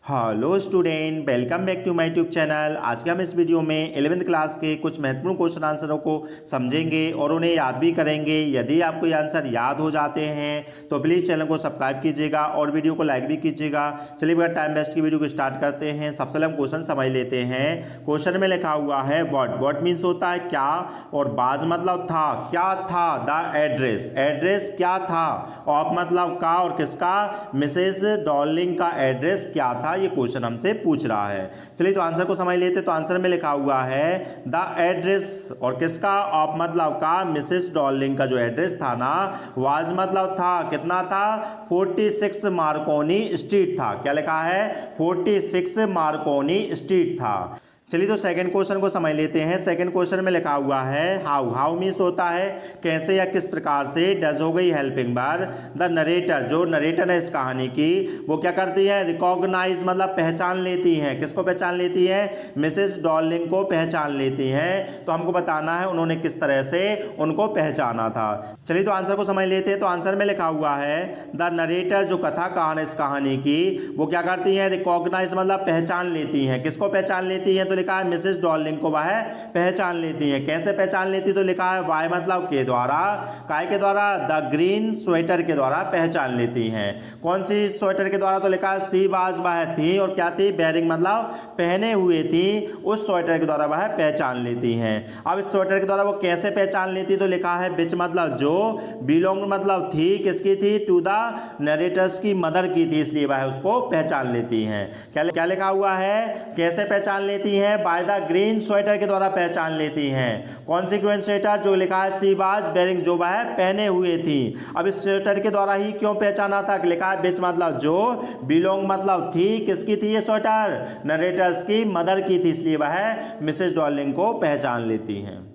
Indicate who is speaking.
Speaker 1: Hello student, welcome back to my YouTube channel. आज के हम इस वीडियो में 11वीं क्लास के कुछ महत्वपूर्ण क्वेश्चन आंसरों को समझेंगे और उन्हें याद भी करेंगे। यदि आपको ये आंसर याद हो जाते हैं तो प्लीज़ चैनल को सब्सक्राइब कीजिएगा और वीडियो को लाइक भी कीजिएगा। चलिए बगैर टाइम वेस्ट की वीडियो को स्टार्ट करते हैं। सबसे पहले हम क्वेश्चन समझ लेते हैं। क्वेश्चन में लिखा हुआ है व्हाट मीन्स होता है क्या, और बाज मतलब था, क्या था। द एड्रेस, एड्रेस क्या था। ऑफ मतलब का और किसका, मिसेस डॉर्लिंग का एड्रेस क्या था। ये क्वेश्चन हमसे पूछ रहा है। चलिए तो आंसर को समझ लेते। तो आंसर में लिखा हुआ है द एड्रेस, और किसका, ऑफ मतलब का, मिसेस डॉर्लिंग का जो एड्रेस था ना, वाज मतलब था, कितना था, 46 मार्कोनी स्ट्रीट था। क्या लिखा है, 46 मार्कोनी स्ट्रीट था। चलिए तो सेकंड क्वेश्चन को समझ लेते हैं। सेकंड क्वेश्चन में लिखा हुआ है हाउ मीन्स होता है कैसे या किस प्रकार से। डज हो गई हेल्पिंग वर्ब। द नरेटर, जो नरेटर है इस कहानी की, वो क्या करती है, रिकॉग्नाइज मतलब पहचान लेती है। किसको पहचान लेती है, मिसेस डॉर्लिंग को पहचान लेती है। तो हमको बताना है उन्होंने किस तरह से उनको पहचाना था। चलिए तो आंसर को समझ लेते हैं। तो आंसर में लिखा हुआ है द नरेटर, जो कथा कहान है इस कहानी की, वो क्या करती है, रिकॉग्नाइज मतलब पहचान लेती है। किसको पहचान लेती है, तो लिखा है मिसेस डॉर्लिंग को वह पहचान लेती है। कैसे पहचान लेती, तो लिखा है वाई मतलब के द्वारा, काय के द्वारा, द ग्रीन स्वेटर के द्वारा पहचान लेती हैं। कौन सी स्वेटर के द्वारा, तो लिखा है सी वाज, वह थी, और क्या थी, बेयरिंग मतलब पहने हुए थी, उस स्वेटर के द्वारा वह पहचान लेती हैं। अब इस स्वेटर के द्वारा वो कैसे पहचान लेती, तो लिखा है विच मतलब जो, बिलोंग मतलब थी, किसकी थी, टू द नरेटर्स की मदर की थी, इसलिए वह उसको पहचान लेती हैं। क्या लिखा हुआ है, कैसे पहचान लेती हैं, बाय द ग्रीन स्वेटर के द्वारा पहचान लेती हैं। कौन सी ग्रीन स्वेटर, जो लिखा है सी वाज बेयरिंग, जो वह पहने हुए थी। अब इस स्वेटर के द्वारा ही क्यों पहचाना था, लिखा है विच मतलब जो, बिलोंग मतलब थी, किसकी थी ये स्वेटर, नरेटर्स की मदर की थी, इसलिए वह मिसेस डॉर्लिंग को पहचान लेती हैं।